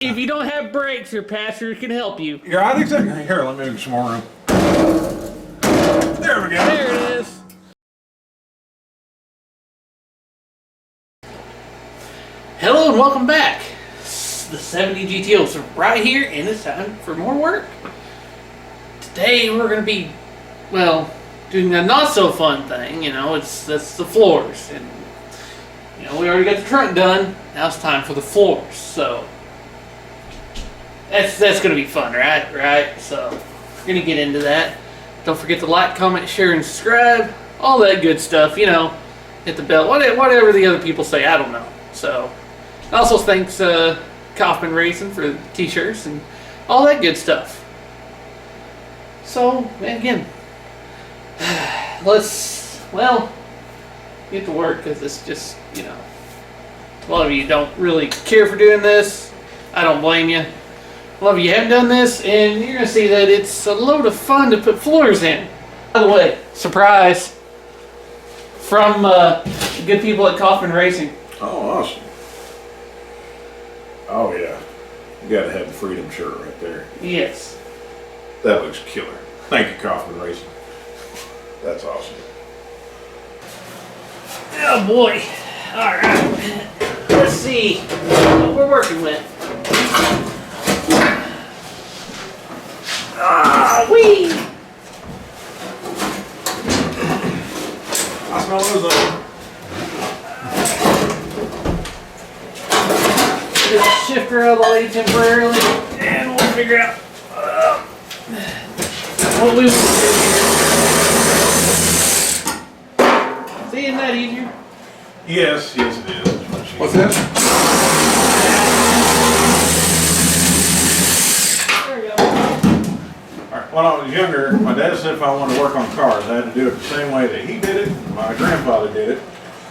If you don't have brakes, your pastor can help you. Yeah, I think so. Here, let me move some more room. There we go. There it is. Hello and welcome back. The 70 G.T.Os are right here, and it's time for more work. Today we're going to be, well, doing a not so fun thing. You know, that's the floors, and you know we already got the trunk done. Now it's time for the floors. So that's going to be fun, right? So we're going to get into that. Don't forget to like, comment, share, and subscribe. All that good stuff. You know, hit the bell. Whatever the other people say, I don't know. So also thanks Kaufman Racing for the t-shirts and all that good stuff. So again, let's get to work, because it's just, you know, a lot of you don't really care for doing this. I don't blame you. A lot of you haven't done this, and you're gonna see that it's a load of fun to put floors in. By the way, surprise from the good people at Kaufman Racing. Oh, awesome. Oh, yeah. You gotta have the Freedom shirt right there. Yes. That looks killer. Thank you, Kaufman Racing. That's awesome. Oh boy. Alright. Let's see what we're working with. Ah, wee! I smell those up. Just shift her out of the way temporarily, and we'll figure out what we want to do here. See, isn't that easier? Yes, it is. What's that? There we go. All right. When I was younger, my dad said if I wanted to work on cars, I had to do it the same way that he did it, and my grandfather did it,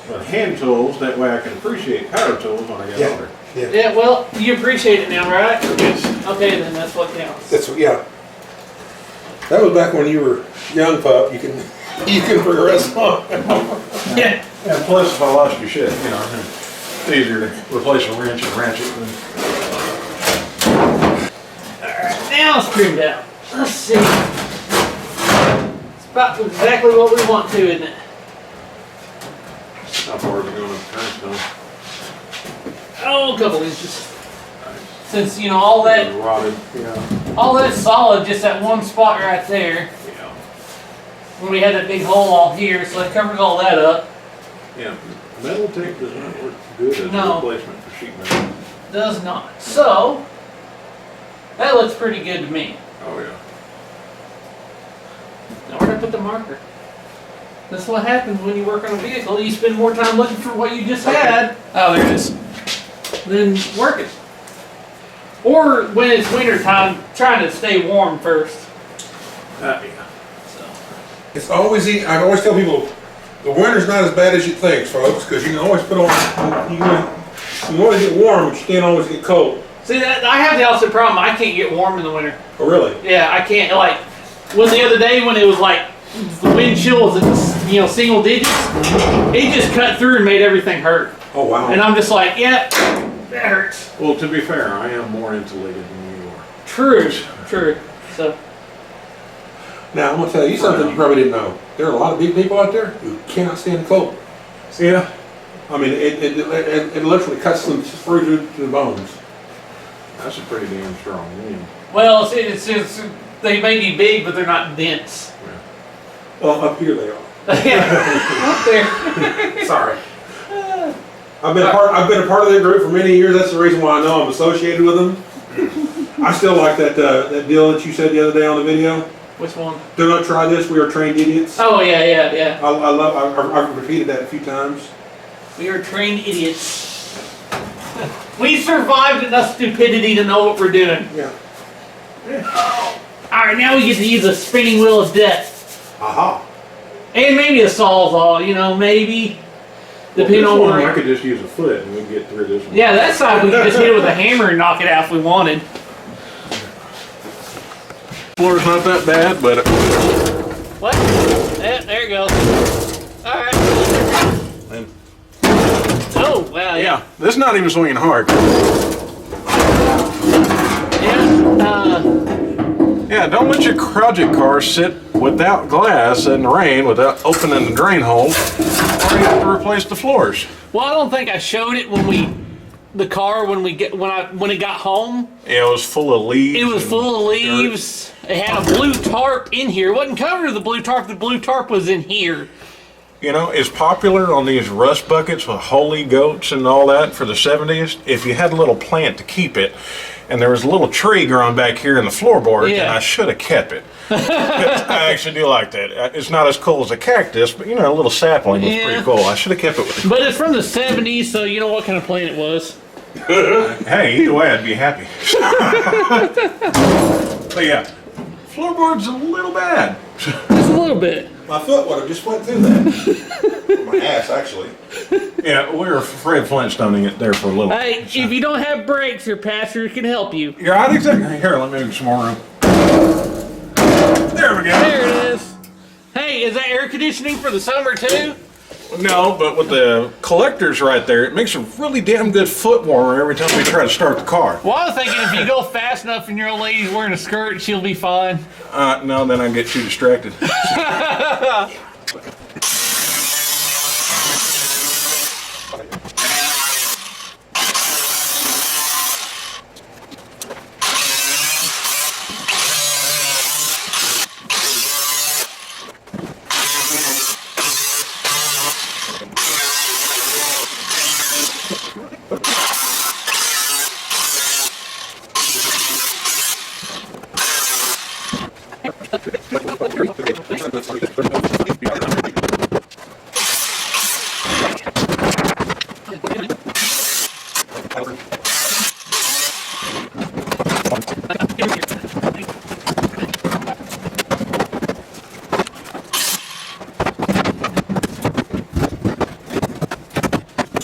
with hand tools. That way I can appreciate power tools when I get older. Yeah, well, you appreciate it now, right? Yes. Okay, then that's what counts. Yeah. That was back when you were young, pup. You can progress on. Yeah. And plus, if I lost your shit, you know, it's easier to replace a wrench and wrench it than. Alright, now it's trimmed out. Let's see. It's about exactly what we want to, isn't it? How far is it going to turn stone? Oh, a couple inches. Since, you know, all that Rotted, yeah. all that's solid, just that one spot right there. Yeah. When we had that big hole all here, so it covers all that up. Yeah. Metal tape does not work good as a replacement for sheet metal. Does not. So, that looks pretty good to me. Oh, yeah. Now where did I put the marker? That's what happens when you work on a vehicle. You spend more time looking for what you just had. Oh, there it is. Than working. Or when it's winter time, trying to stay warm first. Yeah. So. It's always I always tell people, the winter's not as bad as you think, folks, because you can always put on. You always get warm, but you can't always get cold. See, that I have the opposite problem. I can't get warm in the winter. Oh, really? Yeah, I can't. Like, was the other day when it was like the wind chill was at, you know, single digits. It just cut through and made everything hurt. Oh, wow. And I'm just like, yeah, that hurts. Well, to be fair, I am more insulated than you are. True. So. Now, I'm going to tell you something you probably didn't know. There are a lot of big people out there who cannot stand cold. Yeah. I mean, it literally cuts them through to the bones. That's a pretty damn strong wind. Well, it's they may be big, but they're not dense. Yeah. Well, up here they are. Yeah, up there. Sorry. I've been a part of their group for many years. That's the reason why I know I'm associated with them. I still like that deal that you said the other day on the video. Which one? Do not try this. We are trained idiots. Oh yeah. I've repeated that a few times. We are trained idiots. We survived enough stupidity to know what we're doing. Yeah. All right, now we get to use a spinning wheel of death. Aha. And maybe a sawzall, you know, maybe. Depending on one, where. I could just use a foot and we'd get through this one. Yeah, that side we could just hit it with a hammer and knock it out if we wanted. Floor's not that bad, but What? Yeah, there it goes. All right. and Oh, wow, yeah. yeah, this is not even swinging hard. Yeah, don't let your project car sit without glass in the rain without opening the drain holes, or you have to replace the floors. Well, I don't think I showed it when it got home. Yeah, it was full of leaves. It was full of leaves. It had a blue tarp in here. It wasn't covered with the blue tarp. The blue tarp was in here. You know, it's popular on these rust buckets with holy goats and all that for the 70s. If you had a little plant to keep it, and there was a little tree growing back here in the floorboard, Yeah. and I should have kept it. I actually do like that. It's not as cool as a cactus, but you know, a little sapling was pretty cool. I should have kept it with me. But it's from the 70s, so you know what kind of plant it was. Hey, either way, I'd be happy. But yeah, floorboard's a little bad. Just a little bit. My foot would have just went through that. My ass, actually. Yeah, we were Fred Flintstoning it there for a little. Hey, if you don't have brakes, your pastor can help you. You're right, exactly. Here, let me make some more room. There we go. There it is. Hey, is that air conditioning for the summer too? No, but with the collectors right there, it makes a really damn good foot warmer every time we try to start the car. Well, I was thinking if you go fast enough and your old lady's wearing a skirt, she'll be fine. No, then I get too distracted.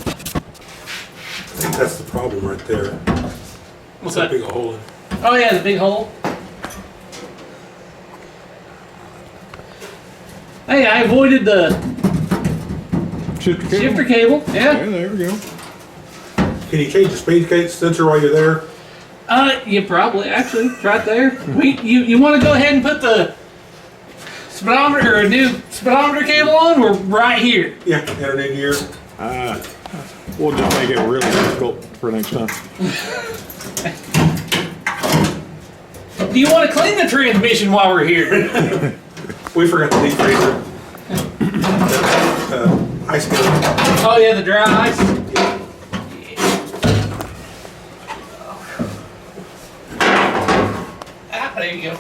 I think that's the problem right there. What's That that? big a hole in. Oh yeah, the big hole. Hey, I avoided the shifter cable. Yeah. there we go. Can you change the speed sensor while you're there? You probably actually it's right there. You want to go ahead and put the speedometer or a new speedometer cable on? We're right here. Yeah, enter it in here. We'll just make it really difficult for next time. Do you want to clean the transmission while we're here? We forgot the deep freezer. Ice cube. Oh yeah, the dry ice. Ah, there you go.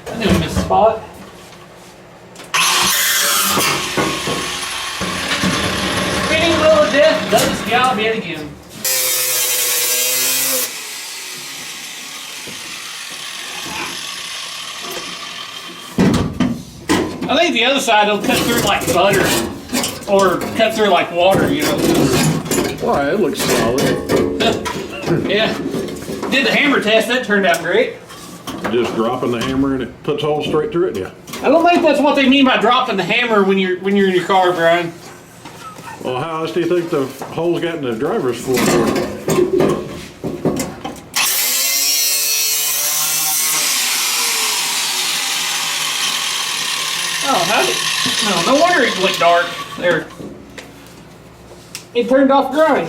I knew I missed a spot. Spinning wheel of death does its job yet again. I think the other side will cut through like butter or cut through like water, you know. Why, it looks solid. Yeah. Did the hammer test, that turned out great. Just dropping the hammer and it puts holes straight through it, yeah. I don't think that's what they mean by dropping the hammer when you're in your car, Brian. Well, how else do you think the holes got in the driver's floor? Oh, how did... No wonder it went dark. There. It turned off grind.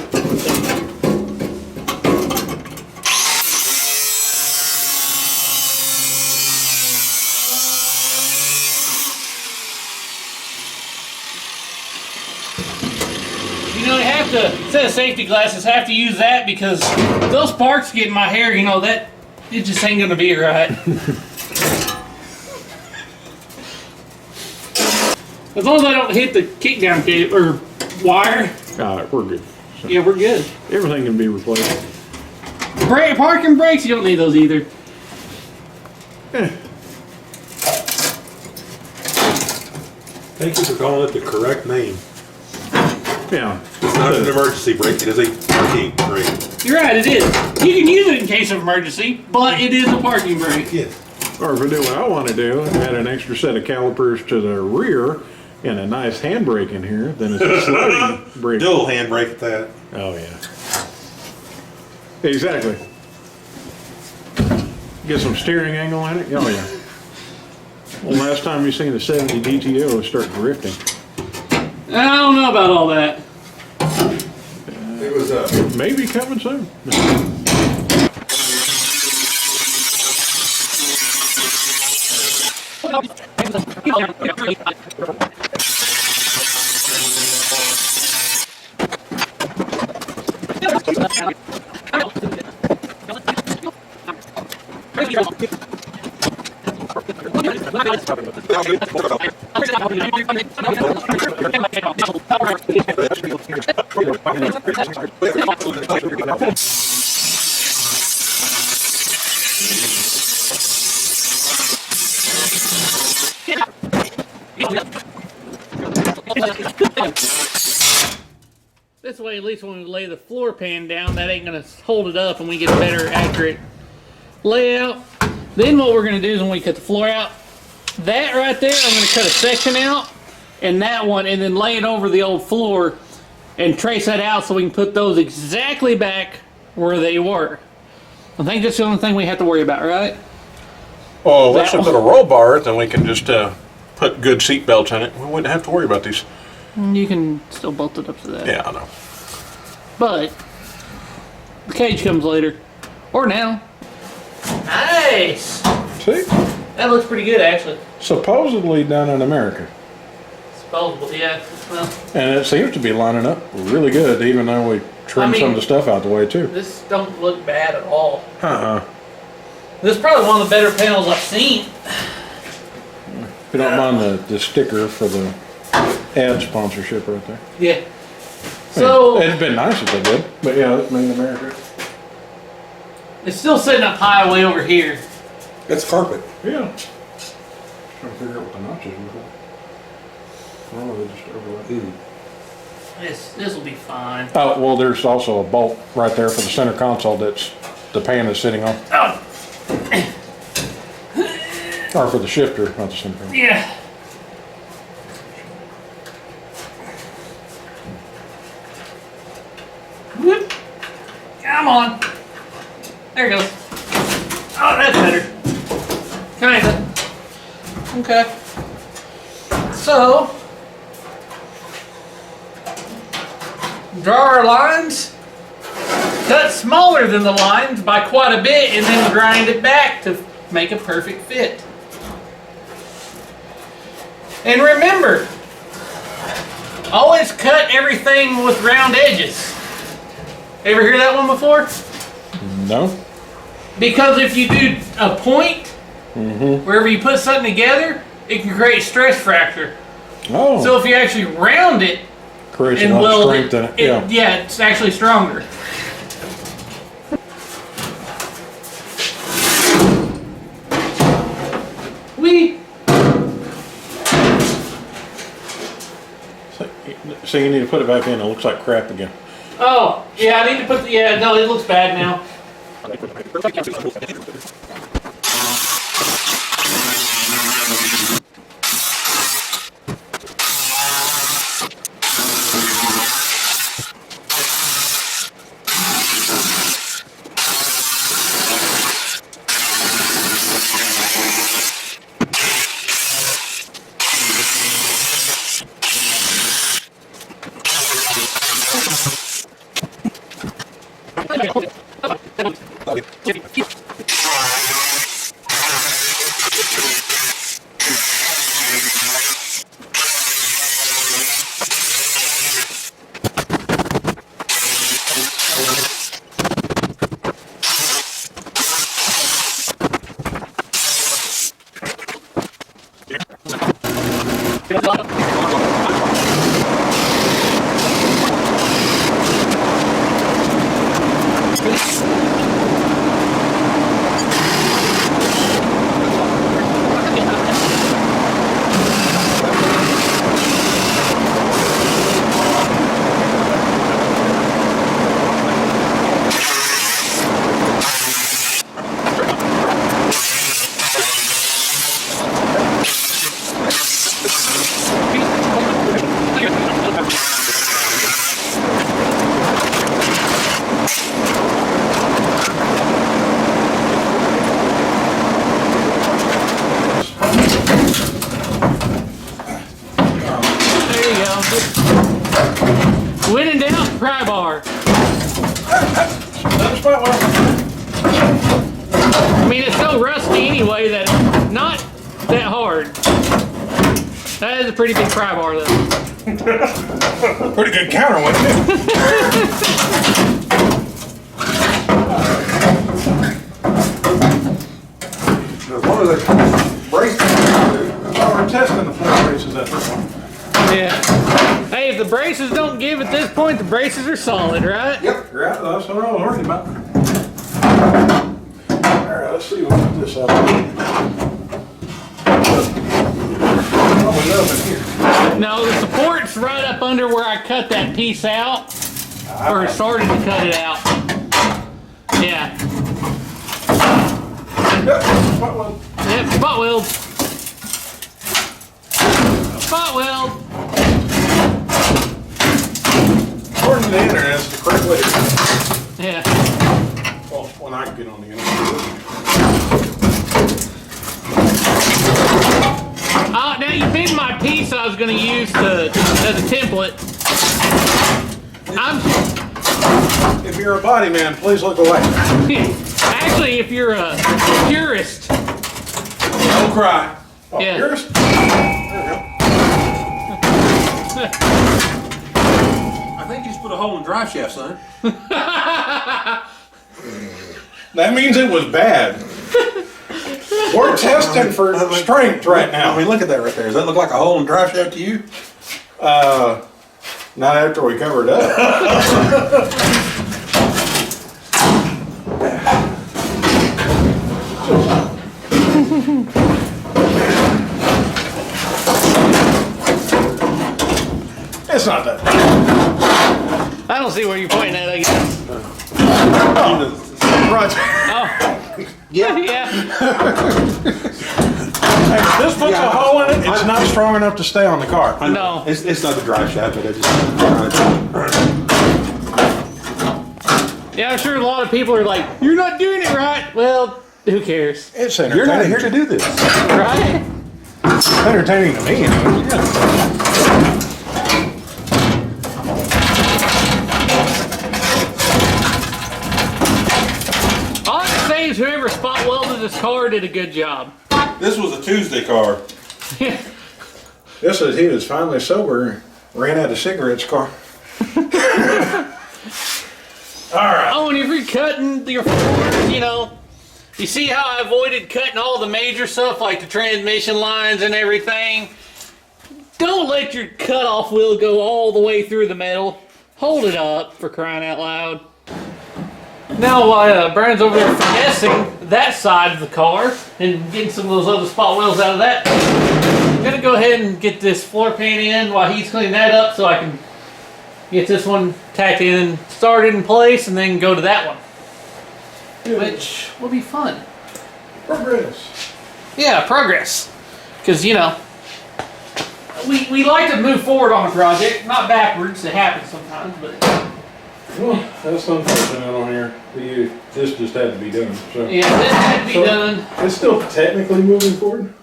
You know, you have to, instead of safety glasses, have to use that because those sparks get in my hair, you know, that, it just ain't gonna be right. As long as I don't hit the kickdown cable or wire, We're good. yeah, we're good. Everything can be replaced. Parking brakes, you don't need those either. Thank you for calling it the correct name. Yeah. It's not an emergency brake, it is a parking brake. You're right, it is. You can use it in case case of emergency, but it is a parking brake. Yes. Or if I do what I want to do, and add an extra set of calipers to the rear and a nice handbrake in here, then it's a sliding brake. Dual handbrake at that. Oh, yeah. Exactly. Get some steering angle in it? Oh, yeah. Well, last time you seen the 70 G.T.O start drifting. I don't know about all that. It was Maybe coming soon. This way, at least when we lay the floor pan down, that ain't gonna hold it up and we get a better, accurate layout. Then what we're gonna do is when we cut the floor out, that right there, I'm gonna cut a section out, and that one, and then lay it over the old floor and trace that out so we can put those exactly back where they were. I think that's the only thing we have to worry about, right? Oh, let's put a roll bar, then we can just put good seat belts in it. We wouldn't have to worry about these. You can still bolt it up to that. Yeah, I know. But the cage comes later. Or now. Nice! See? That looks pretty good, actually. Supposedly done in America. Disposable, yeah. Well, And it seems to be lining up really good, even though we trimmed some of the stuff out the way, too. this don't look bad at all. Uh-uh. This is probably one of the better panels I've seen. If you don't mind the sticker for the ad sponsorship right there. Yeah. So, It'd been nice if they did, but yeah, it's made in America. it's still sitting up high way over here. That's carpet. Yeah. Trying to figure out what the notches were for. Oh, they just overlap. This will be fine. Oh, well, there's also a bolt right there for the center console that's the pan is sitting on. Oh, Or for the shifter, not the center console. yeah. Whoop. Come on. There it goes. Oh, that's better. Kinda. Okay. So, draw our lines, cut smaller than the lines by quite a bit, and then grind it back to make a perfect fit. And remember, always cut everything with round edges. Ever hear that one before? No? Because if you do a point, wherever you put something together, it can create stress fracture. Oh, So if you actually round it creates a and lot of weld strength in it. Yeah. yeah, it's actually stronger. So you need to put it back in. It looks like crap again. Oh, yeah, I need to put yeah, no, it looks bad now. I mean, it's so rusty anyway that it's not that hard. That is a pretty big pry bar though. Pretty good counterweight. As long as they brace them. We're testing the floor braces at this one. Yeah. Hey, if the braces don't give at this point, the braces are solid, right? Yep, right. That's what I was worried about. All right, let's see what this up. Probably up in here. No, the support's right up under where I cut that piece out, or started to cut it out. Yeah. Yep, spot weld. Yep, spot weld. Spot weld. According to the internet, it's the correct way to do it. Yeah. Well, when I can get on the internet. Now you pinned my piece I was going to use as a template. If you're a body man, please look away. Actually, if you're a purist, Don't cry. Oh, Yeah. yours? There I think you just put a hole in the drive shaft, son. That means it was bad. We're testing for strength right I now. mean, look at that right there. Does that look like a hole in the drive shaft to you? Not after we cover it up. It's not that bad. I don't see where you're pointing at, I guess. Right. Oh. Yeah. Yeah. Hey, if this puts a hole in it, it's not strong enough to stay on the car. No. It's not the drive shaft, but I just. Yeah, I'm sure a lot of people are like, you're not doing it right. Well, who cares? It's You're not entertaining. here to do this. Right? It's entertaining to me. Yeah. All I can say is whoever spot welded this car did a good job. This was a Tuesday car. This is he was finally sober, ran out of cigarettes car. All right. Oh, and if you're cutting your floors, you see how I avoided cutting all the major stuff like the transmission lines and everything? Don't let your cutoff wheel go all the way through the metal. Hold it up, for crying out loud. Now while Brian's over there finessing that side of the car and getting some of those other spot wheels out of that, I'm gonna go ahead and get this floor pan in while he's cleaning that up so I can get this one tacked in and started in place and then go to that one. Which will be fun. Progress. Yeah, progress. Because, we like to move forward on a project, not backwards. It happens sometimes, but Well, that's unfortunate on here. This just had to be done. So. yeah, this had to be done. It's still technically moving forward.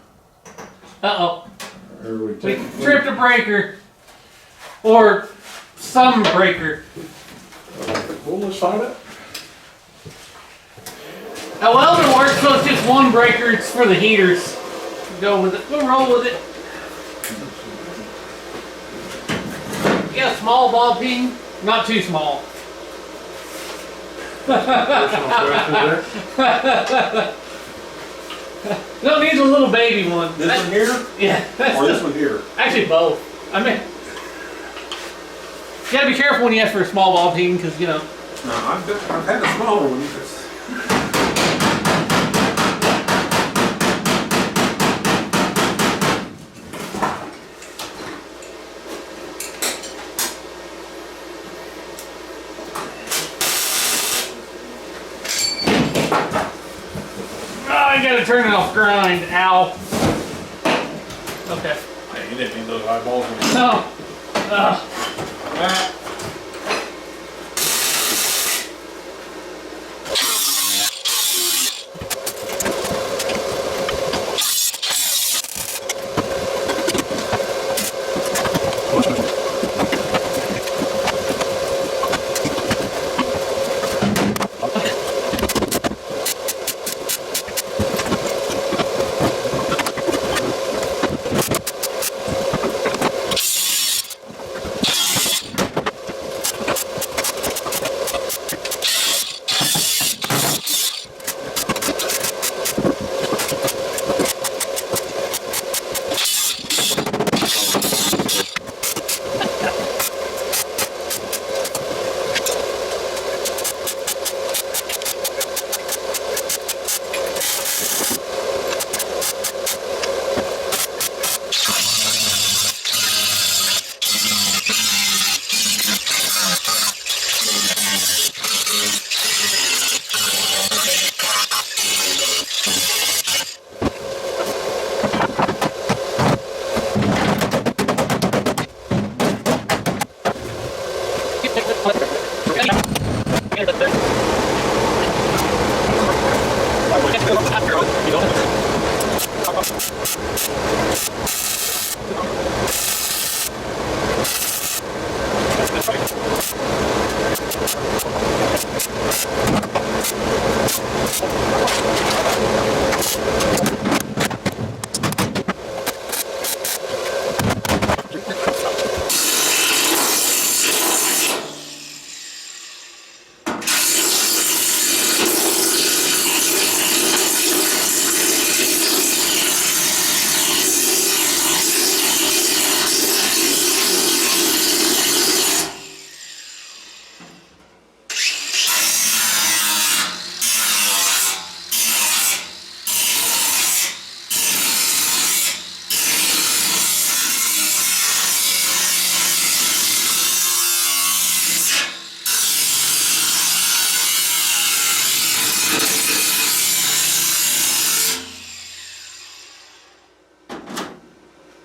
Uh-oh. Or we We tripped a breaker. Or some breaker. Well, let's find it. Now, welding works, so it's just one breaker. It's for the heaters. Go with it. We'll roll with it. You got a small ball peen? Not too small. Personal questions there. No, needs a little baby one. This one here, Yeah. or this one here? Actually, both. I mean, you gotta be careful when you ask for a small ball peen, because, No, I've had a smaller one. I gotta turn it off grind. Ow. Okay. Hey, you didn't need those eyeballs. No.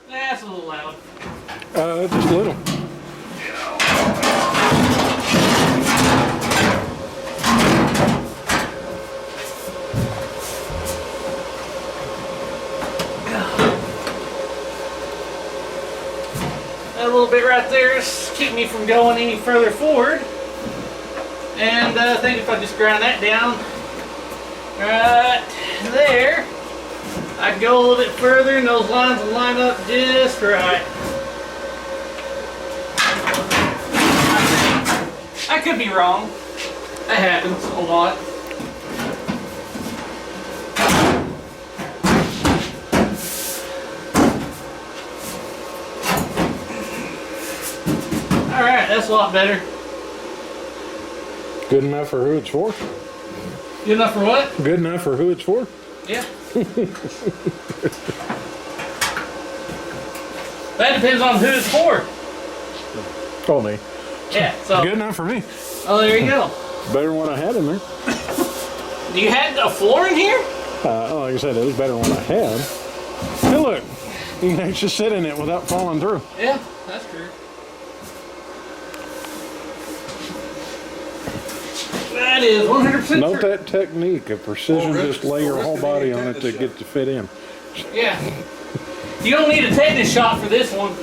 That's a little loud. Just a little. That little bit right there is keeping me from going any further forward. And I think if I just grind that down right there, I can go a little bit further and those lines will line up just right. I could be wrong. That happens a lot. Alright, that's a lot better. Good enough for who it's for? Good enough for what? Good enough for who it's for? Yeah. That depends on who it's for. Oh, me. Yeah, so. Good enough for me. Oh, there you go. Better than what I had in there. Do you have a floor in here? Like I said, it was better than what I had. Hey, look. You can actually sit in it without falling through. Yeah, that's true. That is 100% Note true. that technique of precision, just lay your whole body on it to get to fit in. Yeah. You don't need a tetanus shot for this one.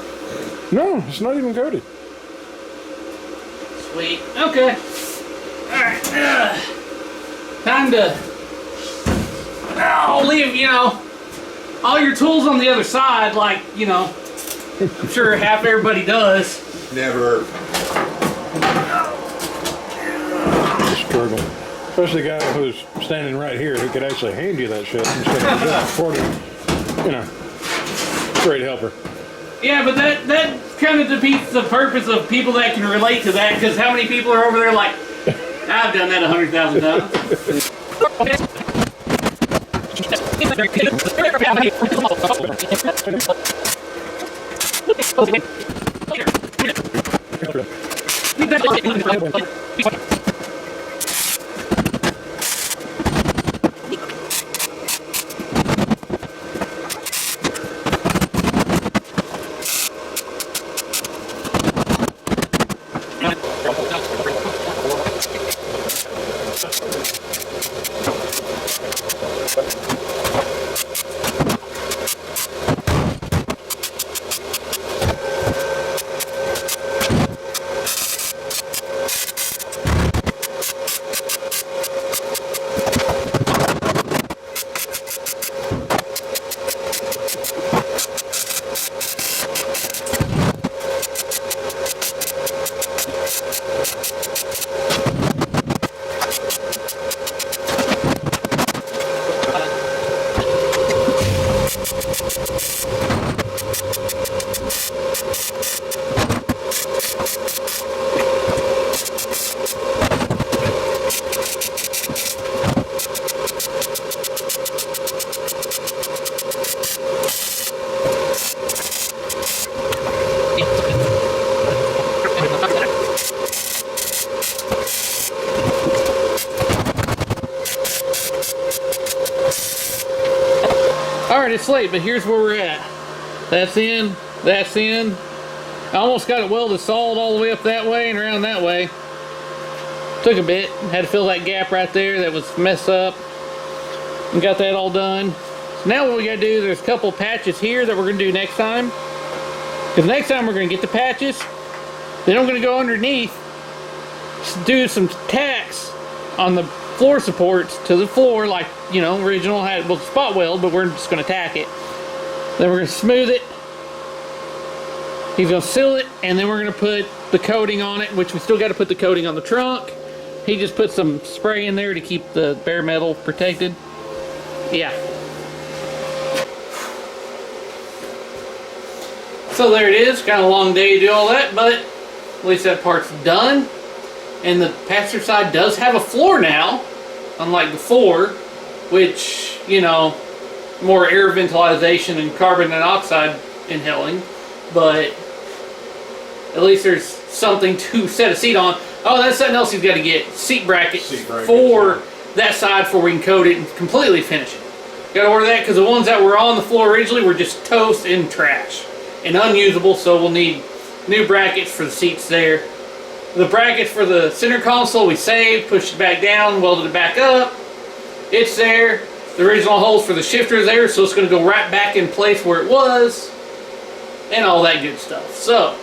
No, it's not even coated. Sweet. Okay. Alright. Time to leave, all your tools on the other side, like, I'm sure half everybody does. Never. Struggle. Especially the guy who's standing right here who could actually hand you that shit instead of just affording, great helper. Yeah, but that kind of defeats the purpose of people that can relate to that, because how many people are over there like, I've done that 100,000 times. Alright, it's late, but here's where we're at. That's in, that's in. I almost got it welded solid all the way up that way and around that way. Took a bit, had to fill that gap right there that was messed up. We got that all done. So now what we gotta do, there's a couple patches here that we're gonna do next time. Because next time we're gonna get the patches, then I'm gonna go underneath, do some tacks on the floor supports to the floor, like, you know, original had, well, spot weld, but we're just gonna tack it. Then we're gonna smooth it. He's gonna seal it, and then we're gonna put the coating on it, which we still gotta put the coating on the trunk. He just put some spray in there to keep the bare metal protected. Yeah. So there it is. Kind of a long day to do all that, but at least that part's done. And the passenger side does have a floor now, unlike before, which, you know, more air ventilation and carbon monoxide inhaling, but at least there's something to set a seat on. Oh, that's something else you've got to get. Seat brackets for that side before we can coat it and completely finish it. Got to order that because the ones that were on the floor originally were just toast and trash and unusable, so we'll need new brackets for the seats there. The brackets for the center console we saved, pushed it back down, welded it back up. It's there. The original holes for the shifter is there, so it's going to go right back in place where it was and all that good stuff. So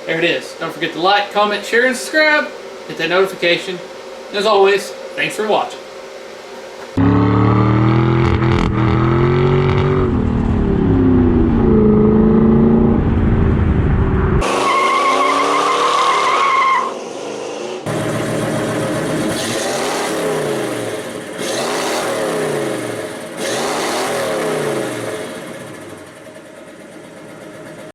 there it is. Don't forget to like, comment, share, and subscribe. Hit that notification. As always, thanks for watching.